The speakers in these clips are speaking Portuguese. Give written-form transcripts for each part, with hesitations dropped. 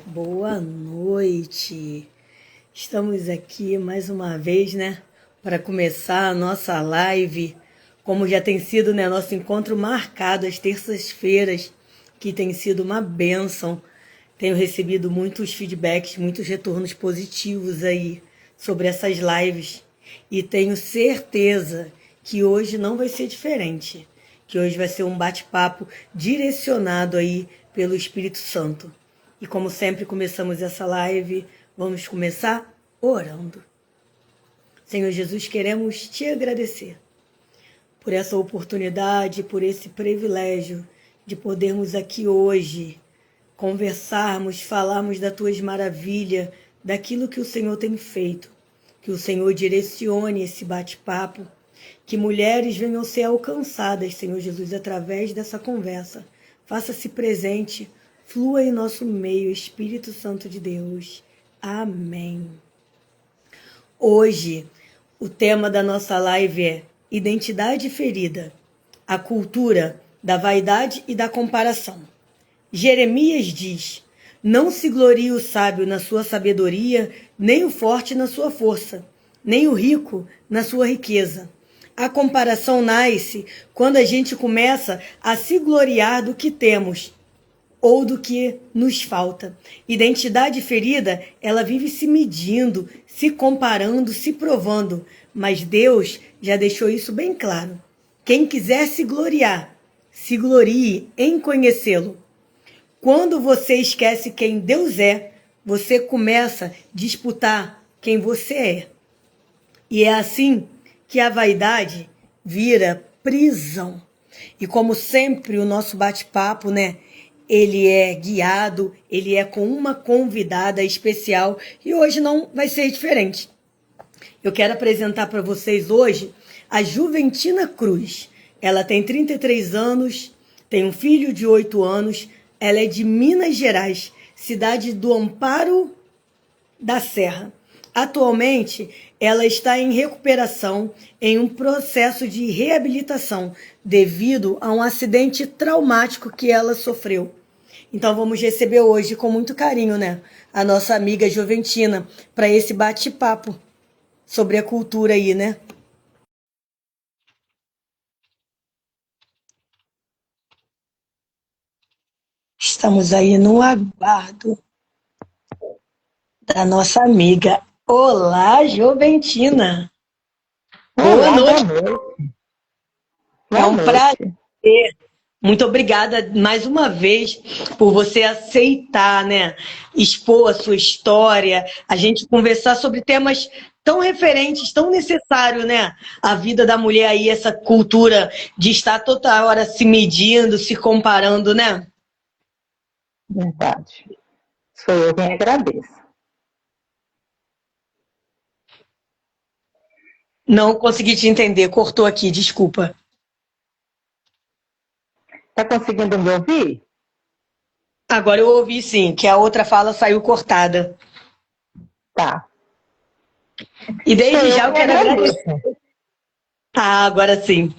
Boa noite. Estamos aqui mais uma vez, né, para começar a nossa live, como já tem sido, né, nosso encontro marcado às terças-feiras, que tem sido uma bênção. Tenho recebido muitos feedbacks, muitos retornos positivos aí sobre essas lives e tenho certeza que hoje não vai ser diferente, que hoje vai ser um bate-papo direcionado aí pelo Espírito Santo. E como sempre começamos essa live, vamos começar orando. Senhor Jesus, queremos te agradecer por essa oportunidade, por esse privilégio de podermos aqui hoje conversarmos, falarmos das tuas maravilhas, daquilo que o Senhor tem feito. Que o Senhor direcione esse bate-papo, que mulheres venham ser alcançadas, Senhor Jesus, através dessa conversa. Faça-se presente, flua em nosso meio, Espírito Santo de Deus. Amém. Hoje, o tema da nossa live é Identidade Ferida, a cultura da vaidade e da comparação. Jeremias diz: não se glorie o sábio na sua sabedoria, nem o forte na sua força, nem o rico na sua riqueza. A comparação nasce quando a gente começa a se gloriar do que temos ou do que nos falta. Identidade ferida, ela vive se medindo, se comparando, se provando, mas Deus já deixou isso bem claro. Quem quiser se glorie em conhecê-lo. Quando você esquece quem Deus é, você começa a disputar quem você é. E é assim que a vaidade vira prisão. E como sempre o nosso bate-papo, né? Ele é guiado, ele é com uma convidada especial e hoje não vai ser diferente. Eu quero apresentar para vocês hoje a Juventina Cruz. Ela tem 33 anos, tem um filho de 8 anos, ela é de Minas Gerais, cidade do Amparo da Serra. Atualmente, ela está em recuperação em um processo de reabilitação devido a um acidente traumático que ela sofreu. Então vamos receber hoje com muito carinho, né, a nossa amiga Juventina para esse bate-papo sobre a cultura aí, né? Estamos aí no aguardo da nossa amiga. Olá, Juventina. Boa Olá, boa noite. noite. É Boa um prazer. noite. Muito obrigada mais uma vez por você aceitar, né, expor a sua história, a gente conversar sobre temas tão referentes, tão necessários, né? A vida da mulher aí, essa cultura de estar toda hora se medindo, se comparando, né? Verdade. Sou eu quem agradeço. Não consegui te entender, cortou aqui, desculpa. Está conseguindo me ouvir? Agora eu ouvi sim, que a outra fala saiu cortada. Tá. E Sou desde eu já eu quem quero agradecer. agradeço. Agora sim.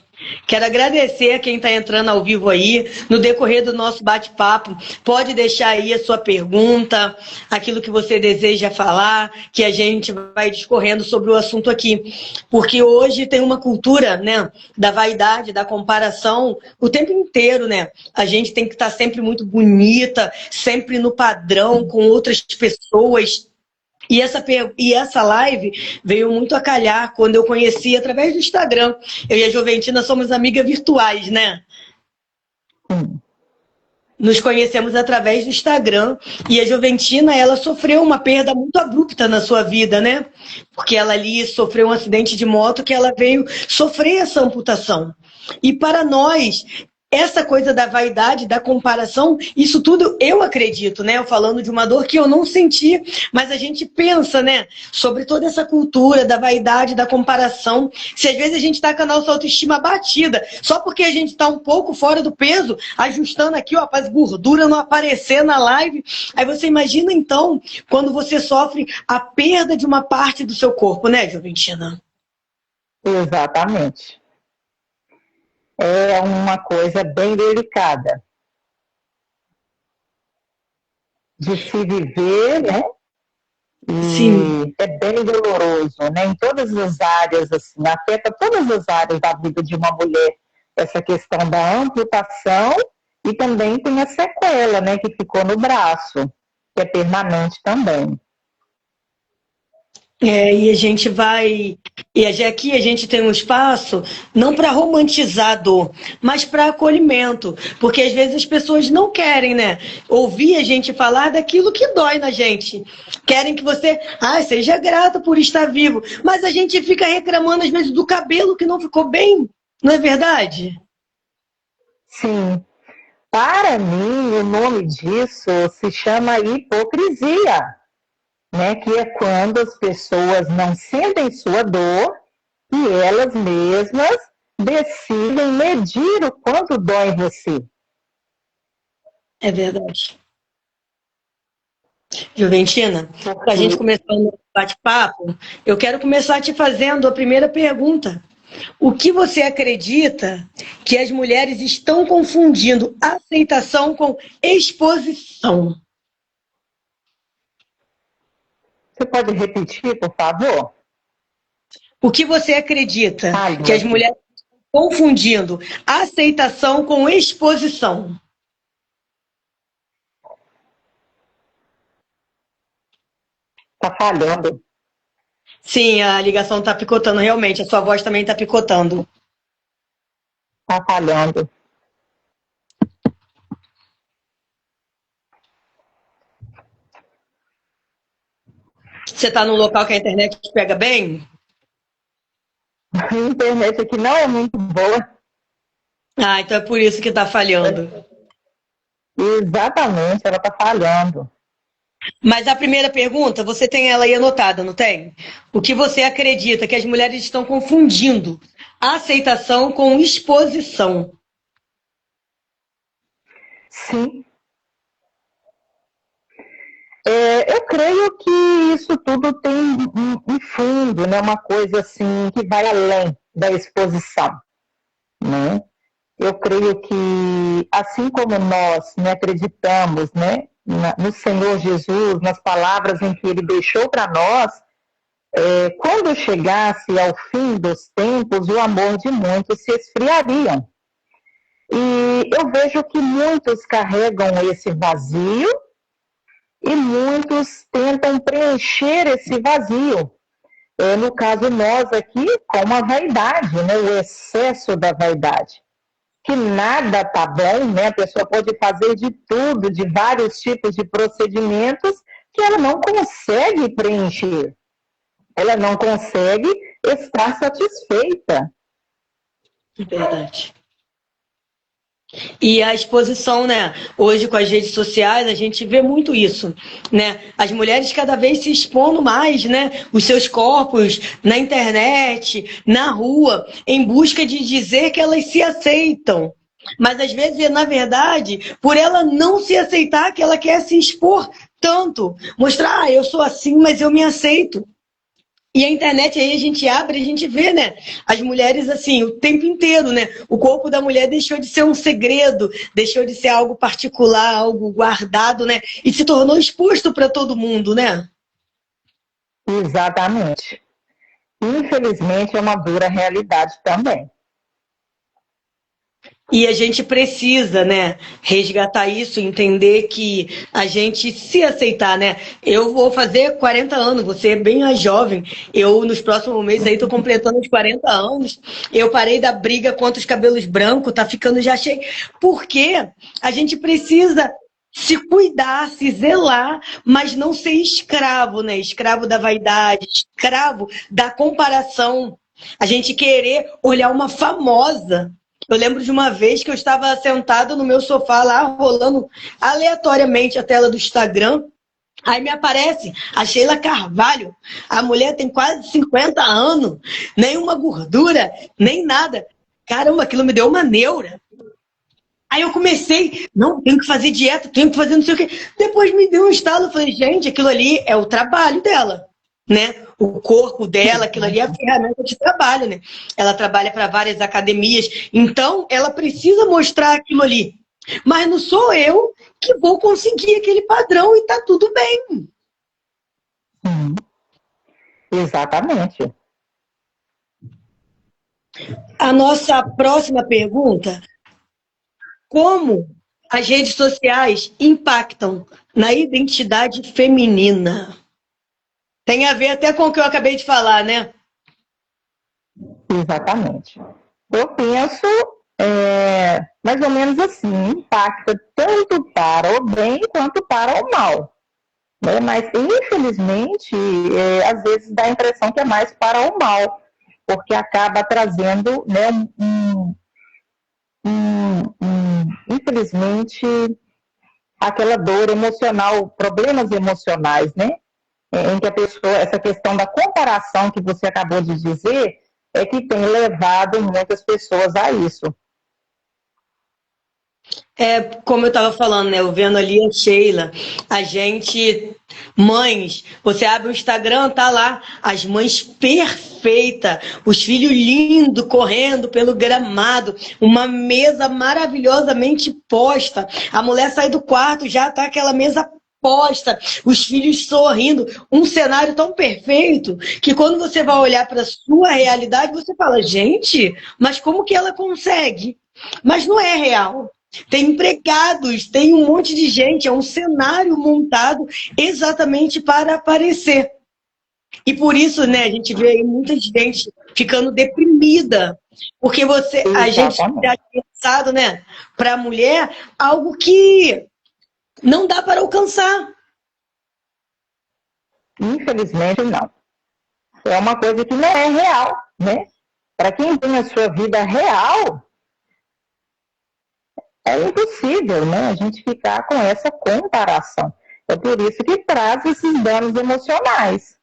Quero agradecer a quem está entrando ao vivo aí. No decorrer do nosso bate-papo, pode deixar aí a sua pergunta, aquilo que você deseja falar, que a gente vai discorrendo sobre o assunto aqui. Porque hoje tem uma cultura, né, da vaidade, da comparação, o tempo inteiro, né? A gente tem que estar sempre muito bonita, sempre no padrão com outras pessoas. E essa live veio muito a calhar quando eu conheci através do Instagram. Eu e a Juventina somos amigas virtuais, né? Sim. Nos conhecemos através do Instagram e a Juventina, ela sofreu uma perda muito abrupta na sua vida, né? Porque ela ali sofreu um acidente de moto que ela veio sofrer essa amputação. E para nós, essa coisa da vaidade, da comparação, isso tudo eu acredito, né? Eu falando de uma dor que eu não senti, mas a gente pensa, né? Sobre toda essa cultura da vaidade, da comparação. Se às vezes a gente está com a nossa autoestima abatida, só porque a gente está um pouco fora do peso, ajustando aqui, ó, para as gorduras não aparecer na live. Aí você imagina então quando você sofre a perda de uma parte do seu corpo, né, Juventina? Exatamente. É uma coisa bem delicada. de se viver, né? Sim. E é bem doloroso, né? Em todas as áreas, assim, afeta todas as áreas da vida de uma mulher, essa questão da amputação, e também tem a sequela, né, que ficou no braço, que é permanente também. E a gente vai. Aqui a gente tem um espaço não para romantizar a dor, mas para acolhimento. Porque às vezes as pessoas não querem, né? Ouvir a gente falar daquilo que dói na gente. Querem que você, seja grato por estar vivo. Mas a gente fica reclamando, às vezes, do cabelo que não ficou bem. Não é verdade? Sim. Para mim, o nome disso se chama hipocrisia, né? Que é quando as pessoas não sentem sua dor e elas mesmas decidem medir o quanto dói em você. É verdade. Juventina, para a gente começar o bate-papo, eu quero começar te fazendo a primeira pergunta. O que você acredita que as mulheres estão confundindo aceitação com exposição? Você pode repetir, por favor? O que você acredita que as Alô. mulheres estão confundindo aceitação com exposição? Está falhando. Sim, a ligação está picotando, realmente. A sua voz também está picotando. Está falhando. Você está num local que a internet pega bem? A internet aqui não é muito boa. Então é por isso que está falhando. Exatamente, ela está falhando. Mas a primeira pergunta, você tem ela aí anotada, não tem? O que você acredita que as mulheres estão confundindo aceitação com exposição? Sim. Eu creio que isso tudo tem um fundo, né? Uma coisa assim que vai além da exposição, né? Eu creio que, assim como nós, né, acreditamos, né, no Senhor Jesus, nas palavras em que Ele deixou para nós, quando chegasse ao fim dos tempos, o amor de muitos se esfriaria. E eu vejo que muitos carregam esse vazio e muitos tentam preencher esse vazio. No caso, nós aqui, com a vaidade, né, o excesso da vaidade. Que nada tá bom, né? A pessoa pode fazer de tudo, de vários tipos de procedimentos, que ela não consegue preencher. Ela não consegue estar satisfeita. Verdade. E a exposição, né? Hoje com as redes sociais a gente vê muito isso, né? As mulheres cada vez se expondo mais, né? Os seus corpos na internet, na rua, em busca de dizer que elas se aceitam. Mas às vezes, na verdade, por ela não se aceitar, que ela quer se expor tanto, mostrar, eu sou assim, mas eu me aceito. E a internet aí a gente abre, a gente vê, né? As mulheres assim, o tempo inteiro, né? O corpo da mulher deixou de ser um segredo, deixou de ser algo particular, algo guardado, né? E se tornou exposto para todo mundo, né? Exatamente. Infelizmente é uma dura realidade também. E a gente precisa, né, resgatar isso, entender que a gente se aceitar, né? Eu vou fazer 40 anos, você é bem mais jovem. Eu, nos próximos meses aí, tô completando os 40 anos. Eu parei da briga contra os cabelos brancos, tá ficando já cheio. Porque a gente precisa se cuidar, se zelar, mas não ser escravo, né? Escravo da vaidade, escravo da comparação. A gente querer olhar uma famosa. Eu lembro de uma vez que eu estava sentado no meu sofá lá, rolando aleatoriamente a tela do Instagram. Aí me aparece a Sheila Carvalho. A mulher tem quase 50 anos, nenhuma gordura, nem nada. Caramba, aquilo me deu uma neura. Aí eu comecei, não, tenho que fazer dieta, tenho que fazer não sei o quê. Depois me deu um estalo, eu falei, gente, aquilo ali é o trabalho dela, né? O corpo dela, aquilo ali é a ferramenta de trabalho, né? Ela trabalha para várias academias, então ela precisa mostrar aquilo ali. Mas não sou eu que vou conseguir aquele padrão e tá tudo bem. Sim, exatamente. A nossa próxima pergunta: como as redes sociais impactam na identidade feminina? Tem a ver até com o que eu acabei de falar, né? Exatamente. Eu penso mais ou menos assim, impacta tanto para o bem quanto para o mal. Né? Mas, infelizmente, às vezes dá a impressão que é mais para o mal, porque acaba trazendo, né, infelizmente, aquela dor emocional, problemas emocionais, né? Em que a pessoa, essa questão da comparação que você acabou de dizer, é que tem levado muitas pessoas a isso. É, como eu estava falando, né? Eu vendo ali a Sheila, a gente, mães, você abre o Instagram, tá lá, as mães perfeitas, os filhos lindos correndo pelo gramado, uma mesa maravilhosamente posta. A mulher sai do quarto, já tá aquela mesa posta, os filhos sorrindo, um cenário tão perfeito que quando você vai olhar para a sua realidade, você fala, gente, mas como que ela consegue? Mas não é real. Tem empregados, tem um monte de gente, é um cenário montado exatamente para aparecer. E por isso, né, a gente vê aí muita gente ficando deprimida, porque a gente Exatamente. dá pensado, né, para a mulher, algo que não dá para alcançar. Infelizmente, não. É uma coisa que não é real, né? Para quem tem a sua vida real, é impossível, né? A gente ficar com essa comparação. É por isso que traz esses danos emocionais.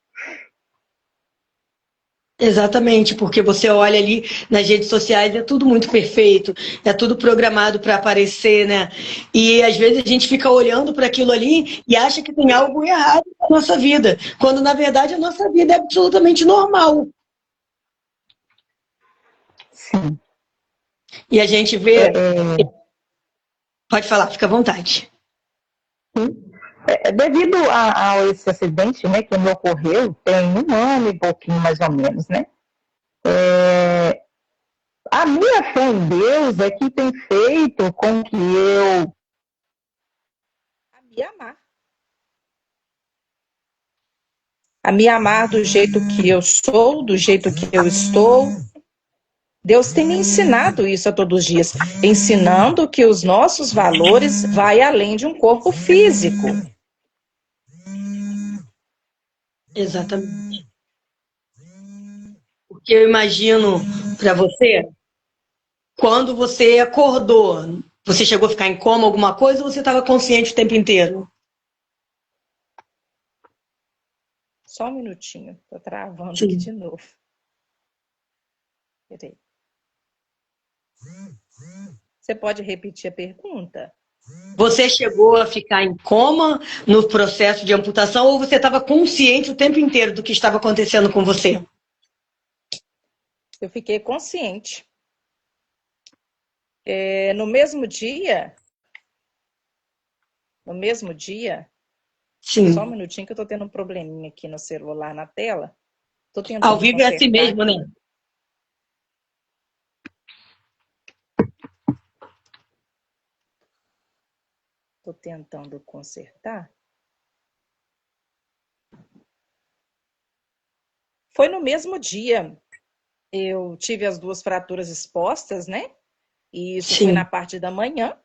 Exatamente, porque você olha ali nas redes sociais, é tudo muito perfeito, é tudo programado para aparecer, né? E às vezes a gente fica olhando para aquilo ali e acha que tem algo errado na nossa vida, quando na verdade a nossa vida é absolutamente normal. Sim. E a gente É, vê, é, pode falar, fica à vontade. sim. Devido a esse acidente, né, que me ocorreu, tem um ano e pouquinho mais ou menos, né? A minha fé em Deus é que tem feito com que eu me amar. A me amar do jeito que eu sou, do jeito que eu estou. Deus tem me ensinado isso a todos os dias, ensinando que os nossos valores vai além de um corpo físico. Exatamente. Porque eu imagino para você, quando você acordou, você chegou a ficar em coma alguma coisa ou você estava consciente o tempo inteiro? Só um minutinho, tô travando aqui de Sim. novo. Peraí. Você pode repetir a pergunta? Você chegou a ficar em coma no processo de amputação ou você estava consciente o tempo inteiro do que estava acontecendo com você? Eu fiquei consciente. No mesmo dia, só um Sim. minutinho que eu tô tendo um probleminha aqui no celular, na tela. Tô Ao tentando vivo é assim consertar mesmo, né? aqui. Tô tentando consertar. Foi no mesmo dia. Eu tive as duas fraturas expostas, né? E isso foi na Sim. parte da manhã.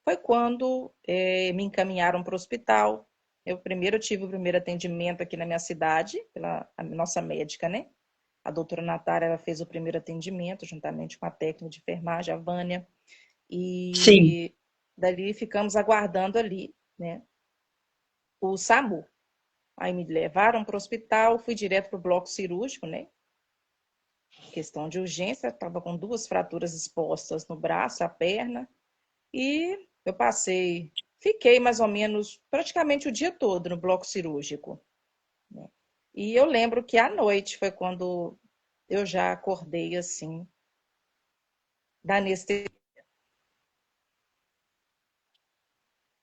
Foi quando me encaminharam para o hospital. Eu primeiro tive o primeiro atendimento aqui na minha cidade, pela a nossa médica, né? A doutora Natália, ela fez o primeiro atendimento, juntamente com a técnica de enfermagem, a Vânia. Sim. E dali ficamos aguardando ali, né? O SAMU. Aí me levaram para o hospital, fui direto para o bloco cirúrgico, né? Questão de urgência, estava com duas fraturas expostas no braço, a perna, e eu fiquei mais ou menos praticamente o dia todo no bloco cirúrgico, né? E eu lembro que à noite foi quando eu já acordei assim, da anestesia.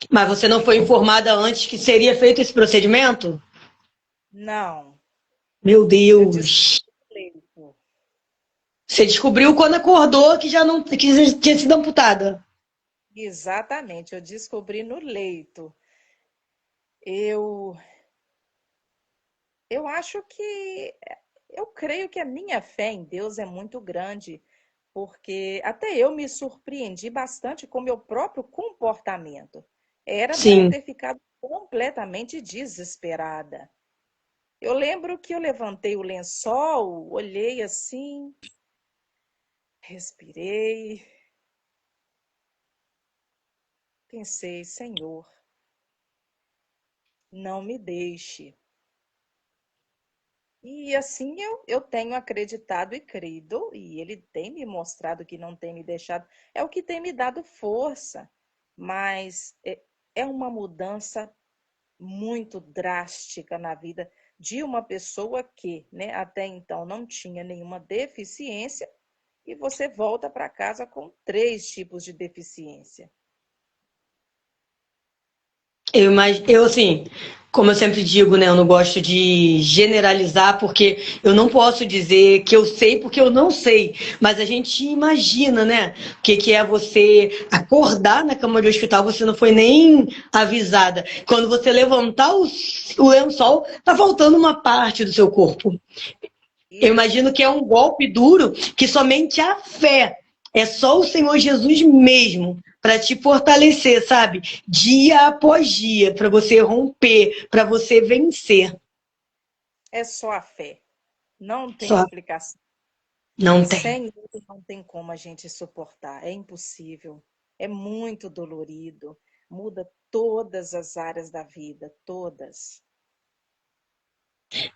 Mas você não foi informada antes que seria feito esse procedimento? Não, Meu eu descobri Deus. no leito. Você descobriu quando acordou que já não que tinha sido amputada. Exatamente, eu descobri no leito. Eu, eu acho que, eu creio que a minha fé em Deus é muito grande, porque até eu me surpreendi bastante com o meu próprio comportamento. Era para eu Sim. ter ficado completamente desesperada. Eu lembro que eu levantei o lençol, olhei assim, respirei, pensei, Senhor, não me deixe. E assim eu tenho acreditado e crido, e ele tem me mostrado que não tem me deixado, é o que tem me dado força, mas é uma mudança muito drástica na vida de uma pessoa que, né, até então não tinha nenhuma deficiência, e você volta para casa com 3 tipos de deficiência. Eu, assim, como eu sempre digo, né, eu não gosto de generalizar, porque eu não posso dizer que eu sei, porque eu não sei. Mas a gente imagina, né, o que, que é você acordar na cama de hospital, você não foi nem avisada. Quando você levantar o lençol, tá faltando uma parte do seu corpo. Eu imagino Isso. que é um golpe duro que somente a fé, é só o Senhor Jesus mesmo para te fortalecer, sabe? Dia após dia, para você romper, para você vencer. É só a fé. Não tem Só explicação. não tem. Sem ele não tem como a gente suportar. É impossível. É muito dolorido. Muda todas as áreas da vida, todas.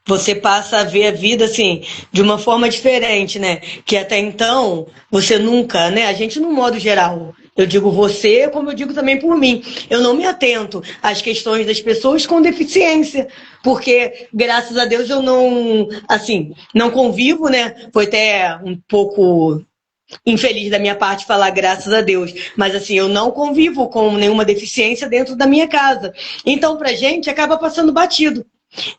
Você passa a ver a vida assim de uma forma diferente, né? Que até então você nunca, né? A gente no modo geral, eu digo você, como eu digo também por mim, eu não me atento às questões das pessoas com deficiência, porque graças a Deus eu não, assim, não convivo, né? Foi até um pouco infeliz da minha parte falar graças a Deus, mas assim, eu não convivo com nenhuma deficiência dentro da minha casa. Então, pra gente acaba passando batido.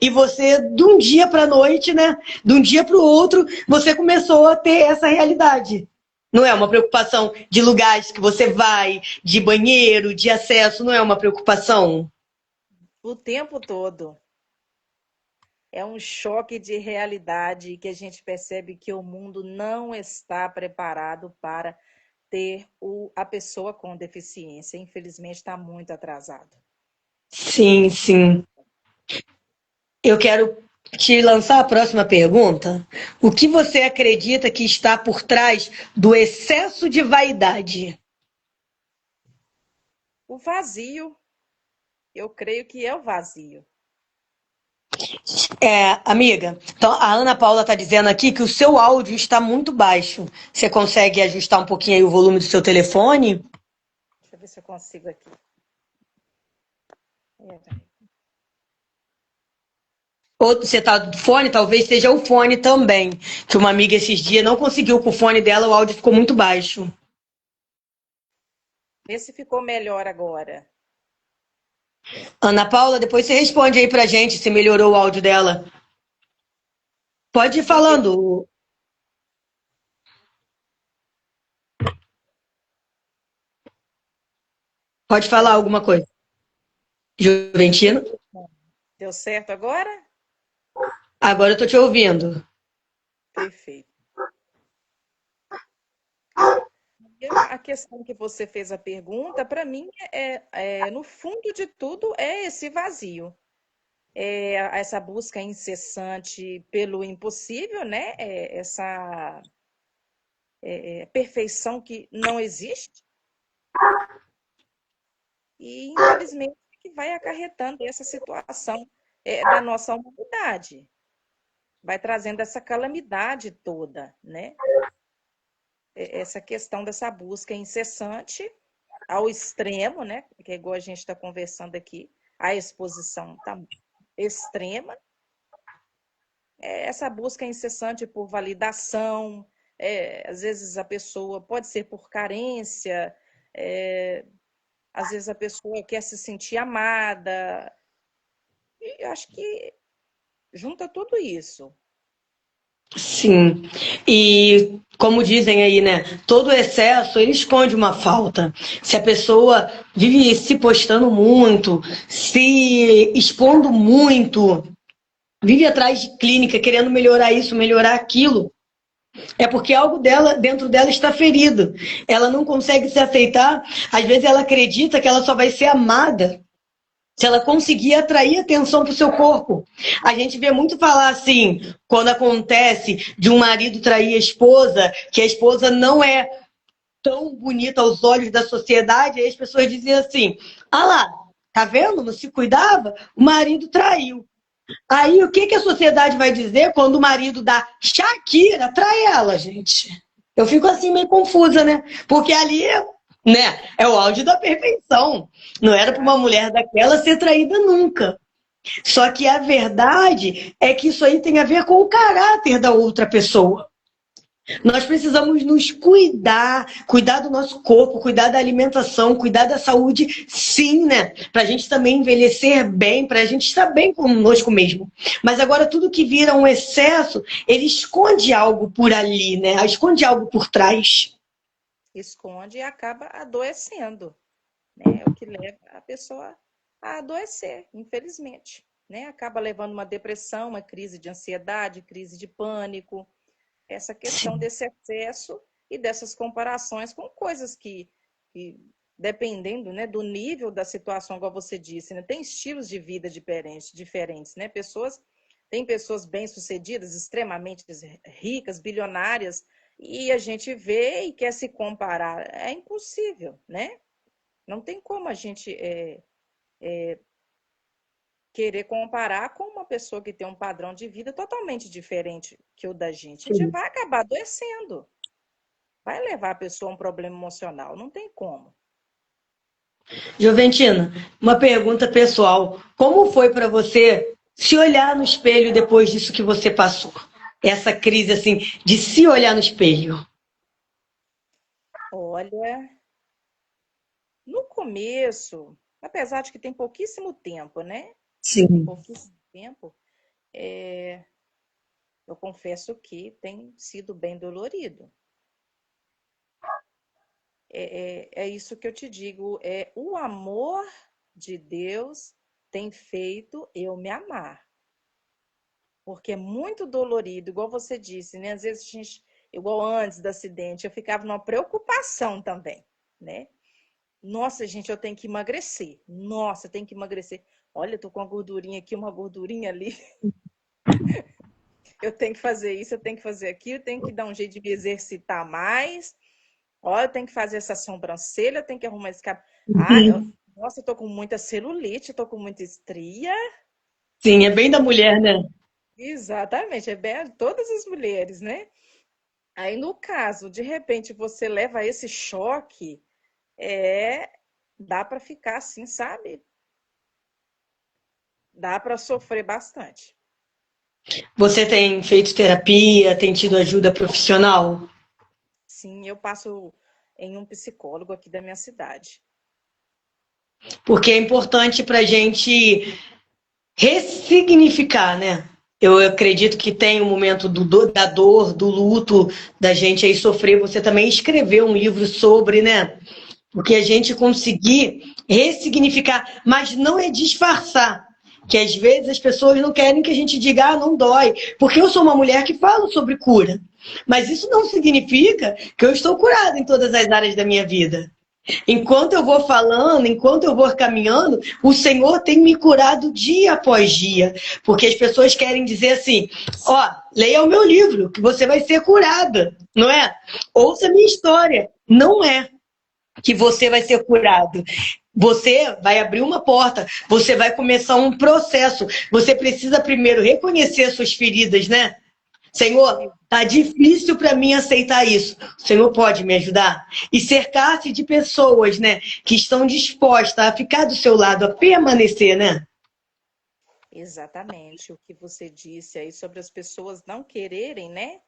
E você, de um dia para a noite, né? De um dia para o outro, você começou a ter essa realidade. Não é uma preocupação de lugares que você vai, de banheiro, de acesso, não é uma preocupação. O tempo todo. É um choque de realidade que a gente percebe que o mundo não está preparado para ter a pessoa com deficiência. Infelizmente, está muito atrasado. Sim, sim. Eu quero te lançar a próxima pergunta. O que você acredita que está por trás do excesso de vaidade? O vazio, eu creio que é o vazio. Amiga, então a Ana Paula está dizendo aqui que o seu áudio está muito baixo. Você consegue ajustar um pouquinho aí o volume do seu telefone? Deixa eu ver se eu consigo aqui. Peraí. Ou você está do fone, talvez seja o fone também. Que uma amiga esses dias não conseguiu com o fone dela, o áudio ficou muito baixo. Vê se ficou melhor agora. Ana Paula, depois você responde aí pra gente se melhorou o áudio dela. Pode ir Liguei. falando. Pode falar Peraí. alguma coisa. Juventino? Deu certo agora? Agora eu tô te ouvindo. Perfeito. A questão que você fez a pergunta, para mim, no fundo de tudo, é esse vazio. É essa busca incessante pelo impossível, né? Essa perfeição que não existe e, infelizmente, que vai acarretando essa situação da nossa humanidade. Vai trazendo essa calamidade toda, né? Essa questão dessa busca incessante ao extremo, né? Que é igual a gente está conversando aqui, a exposição está extrema, essa busca incessante por validação, às vezes a pessoa pode ser por carência, é, às vezes a pessoa quer se sentir amada, e eu acho que junta tudo isso. Sim. E como dizem aí, né? Todo excesso ele esconde uma falta. Se a pessoa vive se postando muito, se expondo muito, vive atrás de clínica, querendo melhorar isso, melhorar aquilo, é porque algo dela, dentro dela está ferido. Ela não consegue se aceitar. Às vezes ela acredita que ela só vai ser amada se ela conseguir atrair atenção para o seu corpo. A gente vê muito falar assim, quando acontece de um marido trair a esposa, que a esposa não é tão bonita aos olhos da sociedade, aí as pessoas dizem assim, ah lá, tá vendo? Não se cuidava? O marido traiu. Aí o que, que a sociedade vai dizer quando o marido da Shakira trai ela, gente? Eu fico assim meio confusa, né? Porque ali, né, é o auge da perfeição. Não era para uma mulher daquela ser traída nunca. Só que a verdade é que isso aí tem a ver com o caráter da outra pessoa. Nós precisamos nos cuidar, cuidar do nosso corpo, cuidar da alimentação, cuidar da saúde, sim, né? Para a gente também envelhecer bem, para a gente estar bem conosco mesmo. Mas agora tudo que vira um excesso, ele esconde algo por ali, né? Esconde algo por trás. Esconde e acaba adoecendo, né? É o que leva a pessoa a adoecer, infelizmente, né? Acaba levando uma depressão, uma crise de ansiedade, crise de pânico, essa questão Sim, desse excesso e dessas comparações com coisas que dependendo, né, do nível da situação, igual você disse, né, tem estilos de vida diferentes, né? Tem pessoas bem-sucedidas, extremamente ricas, bilionárias, e a gente vê e quer se comparar. É impossível, né? Não tem como a gente querer comparar com uma pessoa que tem um padrão de vida totalmente diferente que o da gente. A gente sim. vai acabar adoecendo. Vai levar a pessoa a um problema emocional, não tem como. Joventina, uma pergunta pessoal. Como foi para você se olhar no espelho depois disso que você passou? Essa crise, assim, de se olhar no espelho. Olha, no começo, apesar de que tem pouquíssimo tempo, né? Tem Sim. pouquíssimo tempo, eu confesso que tem sido bem dolorido. É isso que eu te digo, é o amor de Deus tem feito eu me amar. Porque é muito dolorido, igual você disse, né? Às vezes a gente, igual antes do acidente, eu ficava numa preocupação também, né? Nossa, gente, eu tenho que emagrecer. Nossa, eu tenho que emagrecer. Olha, eu tô com uma gordurinha aqui, uma gordurinha ali. Eu tenho que fazer isso, eu tenho que fazer aquilo, eu tenho que dar um jeito de me exercitar mais. Olha, eu tenho que fazer essa sobrancelha, eu tenho que arrumar esse cabelo. Nossa, eu tô com muita celulite, eu tô com muita estria. Sim, é bem da mulher, né? Exatamente, é bem todas as mulheres, né? Aí, no caso, de repente, você leva esse choque, é, dá para ficar assim, sabe? Dá para sofrer bastante. Você tem feito terapia, tem tido ajuda profissional? Sim, eu passo em um psicólogo aqui da minha cidade. Porque é importante para a gente ressignificar, né? Eu acredito que tem um momento da dor, do luto, da gente aí sofrer. Você também escreveu um livro sobre, né? Porque a gente conseguir ressignificar, mas não é disfarçar. Que às vezes as pessoas não querem que a gente diga, ah, não dói. Porque eu sou uma mulher que fala sobre cura. Mas isso não significa que eu estou curada em todas as áreas da minha vida. Enquanto eu vou falando, enquanto eu vou caminhando, o Senhor tem me curado dia após dia. Porque as pessoas querem dizer assim: ó, leia o meu livro, que você vai ser curada, não é? Ouça a minha história. Não é que você vai ser curado. Você vai abrir uma porta, você vai começar um processo. Você precisa primeiro reconhecer suas feridas, né? Senhor, tá difícil para mim aceitar isso. O Senhor pode me ajudar? E cercar-se de pessoas, né, que estão dispostas a ficar do seu lado, a permanecer, né? Exatamente, o que você disse aí sobre as pessoas não quererem, né?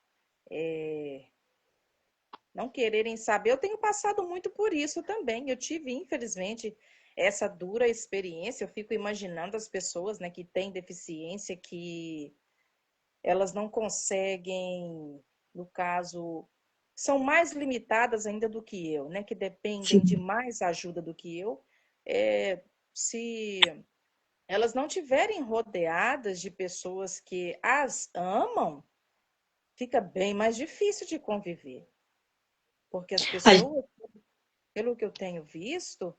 não quererem saber. Eu tenho passado muito por isso também. Eu tive, infelizmente, essa dura experiência. Eu fico imaginando as pessoas, né, que têm deficiência, que elas não conseguem, no caso, são mais limitadas ainda do que eu, né, que dependem de Sim. mais ajuda do que eu. Se elas não tiverem rodeadas de pessoas que as amam, fica bem mais difícil de conviver. Porque as A- pessoas, pelo que eu tenho visto,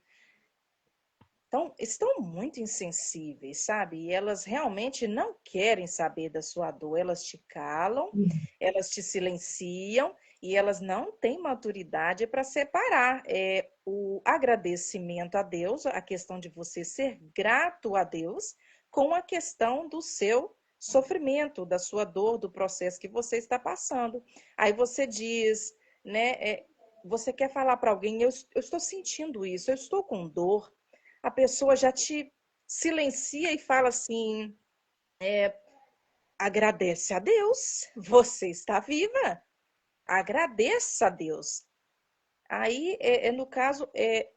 estão muito insensíveis, sabe? E elas realmente não querem saber da sua dor. Elas te calam, elas te silenciam e elas não têm maturidade para separar o agradecimento a Deus, a questão de você ser grato a Deus, com a questão do seu sofrimento, da sua dor, do processo que você está passando. Aí você diz, né? Você quer falar para alguém, eu estou sentindo isso, eu estou com dor. A pessoa já te silencia e fala assim: agradece a Deus, você está viva, agradeça a Deus. Aí, no caso,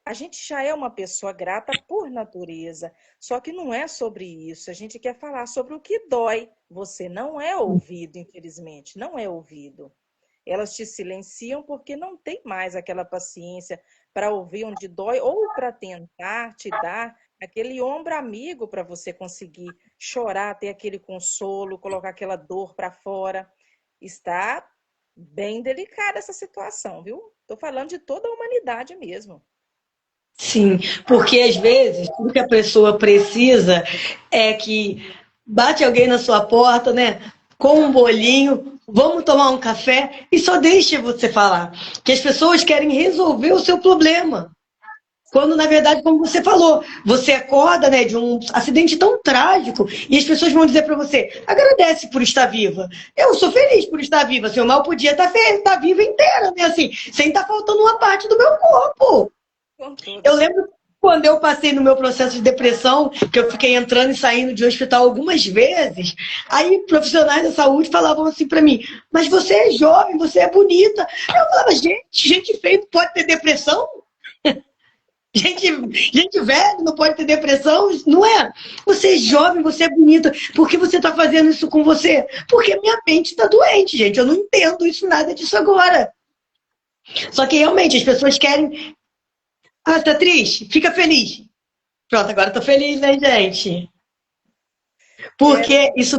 a gente já é uma pessoa grata por natureza, só que não é sobre isso. A gente quer falar sobre o que dói. Você não é ouvido, infelizmente, não é ouvido. Elas te silenciam porque não tem mais aquela paciência para ouvir onde dói ou para tentar te dar aquele ombro amigo para você conseguir chorar, ter aquele consolo, colocar aquela dor para fora. Está bem delicada essa situação, viu? Estou falando de toda a humanidade mesmo. Sim, porque às vezes tudo que a pessoa precisa é que bate alguém na sua porta, né? Com um bolinho, vamos tomar um café e só deixa você falar. Que as pessoas querem resolver o seu problema. Quando, na verdade, como você falou, você acorda, né, de um acidente tão trágico e as pessoas vão dizer para você: agradece por estar viva. Eu sou feliz por estar viva. Seu mal podia estar viva inteira, né? Assim, sem estar faltando uma parte do meu corpo. Com toda Eu certeza. lembro quando eu passei no meu processo de depressão, que eu fiquei entrando e saindo de hospital algumas vezes, aí profissionais da saúde falavam assim para mim: mas você é jovem, você é bonita. Eu falava: gente feia não pode ter depressão? Gente velha não pode ter depressão? Não é? Você é jovem, você é bonita. Por que você está fazendo isso com você? Porque minha mente está doente, gente. Eu não entendo isso, nada disso agora. Só que realmente as pessoas querem. Ah, tá triste? Fica feliz. Pronto, agora eu tô feliz, né, gente? Porque Não, isso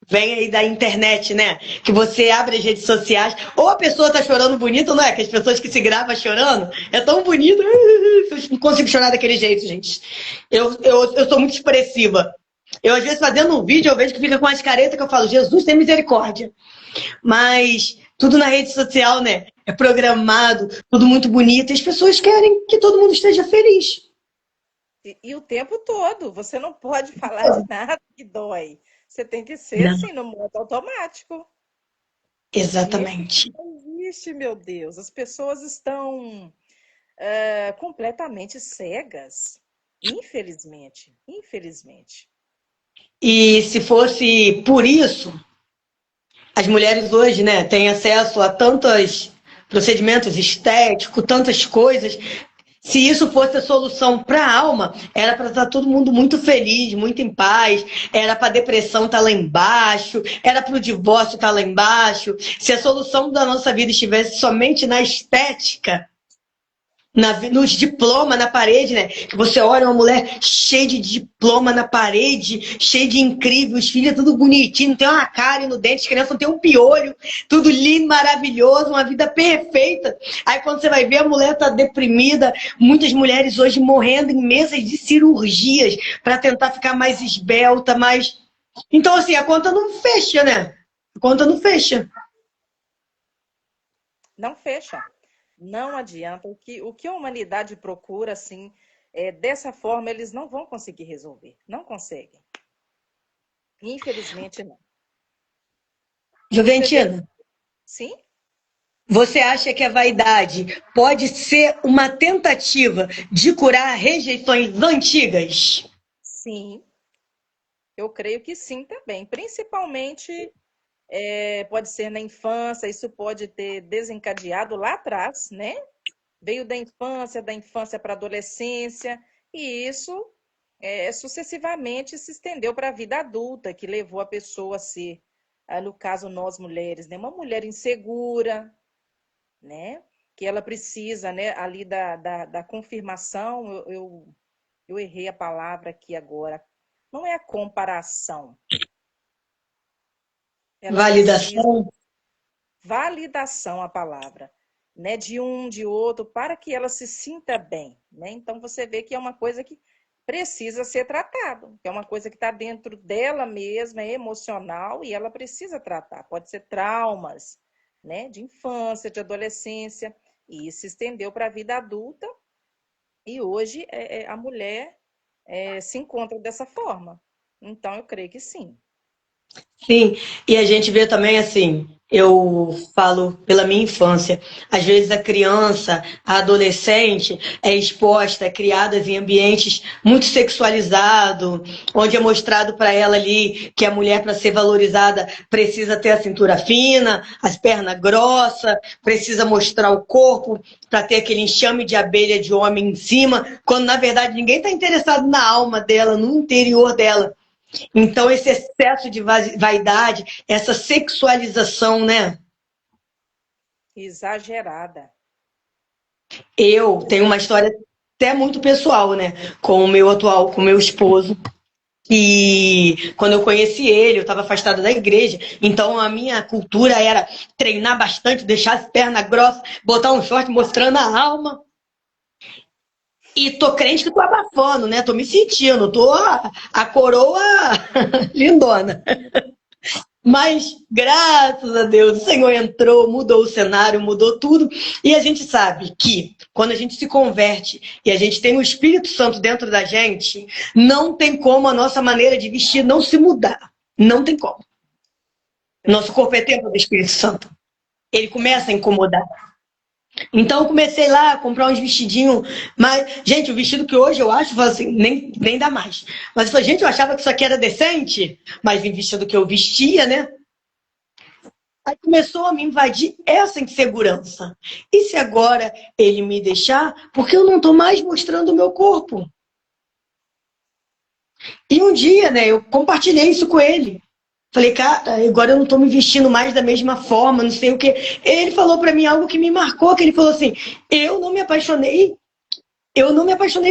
vem aí da internet, né? Que você abre as redes sociais, ou a pessoa tá chorando bonito, não é? Que as pessoas que se gravam chorando, é tão bonito. Eu não consigo chorar daquele jeito, gente. Eu sou muito expressiva. Eu, às vezes, fazendo um vídeo, eu vejo que fica com as caretas que eu falo: Jesus, tem misericórdia. Mas tudo na rede social, né? É programado, tudo muito bonito. E as pessoas querem que todo mundo esteja feliz. e o tempo todo, você não pode falar de nada que dói. Você tem que ser Não, assim, no modo automático. E isso exatamente. não existe, meu Deus. As pessoas estão completamente cegas. Infelizmente. Infelizmente. E se fosse por isso, as mulheres hoje, né, têm acesso a tantos procedimentos estéticos, tantas coisas. Se isso fosse a solução para a alma, era para estar todo mundo muito feliz, muito em paz, era para a depressão estar lá embaixo, era para o divórcio estar lá embaixo. Se a solução da nossa vida estivesse somente na estética, nos diplomas na parede, né? Que você olha uma mulher cheia de diploma na parede, cheia de incrível, os filhos tudo bonitinho, não tem uma cárie no dente, as crianças não tem um piolho, tudo lindo, maravilhoso, uma vida perfeita. Aí quando você vai ver, a mulher tá deprimida, muitas mulheres hoje morrendo em mesas de cirurgias para tentar ficar mais esbelta, mais. Então, assim, a conta não fecha, né? A conta não fecha. Não fecha. Não adianta. O que a humanidade procura, assim, dessa forma, eles não vão conseguir resolver. Não conseguem. Infelizmente, não. Você vê. Juventina, Sim? você acha que a vaidade pode ser uma tentativa de curar rejeições antigas? Sim. Eu creio que sim também. Principalmente pode ser na infância, isso pode ter desencadeado lá atrás, né? Veio da infância para a adolescência, e isso sucessivamente se estendeu para a vida adulta, que levou a pessoa a ser, no caso nós mulheres, né, uma mulher insegura, né? Que ela precisa, né, ali da confirmação, eu errei a palavra aqui agora, não é a comparação. Ela precisa Validação. validação a palavra, né, de um, de outro, para que ela se sinta bem, né? Então você vê que é uma coisa que precisa ser tratado, que é uma coisa que está dentro dela mesma, é emocional e ela precisa tratar. Pode ser traumas, né, de infância, de adolescência, e isso se estendeu para a vida adulta e hoje a mulher se encontra dessa forma. Então eu creio que sim. Sim, e a gente vê também assim, eu falo pela minha infância, às vezes a criança, a adolescente é exposta, é criada em ambientes muito sexualizados, onde é mostrado para ela ali que a mulher, para ser valorizada, precisa ter a cintura fina, as pernas grossas, precisa mostrar o corpo para ter aquele enxame de abelha de homem em cima, quando na verdade ninguém está interessado na alma dela, no interior dela. Então, esse excesso de vaidade, essa sexualização, né? Exagerada. Eu tenho uma história até muito pessoal, né? Com o meu atual, com o meu esposo. E quando eu conheci ele, eu estava afastada da igreja. Então, a minha cultura era treinar bastante, deixar as pernas grossas, botar um short mostrando a alma. E tô crente que tô abafando, né? Tô me sentindo, tô a coroa lindona. Mas, graças a Deus, o Senhor entrou, mudou o cenário, mudou tudo. E a gente sabe que quando a gente se converte e a gente tem o Espírito Santo dentro da gente, não tem como a nossa maneira de vestir não se mudar. Não tem como. Nosso corpo é templo do Espírito Santo. Ele começa a incomodar. Então eu comecei lá a comprar uns vestidinhos, mas, gente, o vestido que hoje eu acho, assim, nem dá mais. Mas eu falei, gente, eu achava que isso aqui era decente, mas em vestido que eu vestia, né? Aí começou a me invadir essa insegurança. E se agora ele me deixar, porque eu não estou mais mostrando o meu corpo? E um dia, né, eu compartilhei isso com ele. Falei, cara, agora eu não estou me vestindo mais da mesma forma, não sei o quê. Ele falou para mim algo que me marcou, que ele falou assim, eu não me apaixonei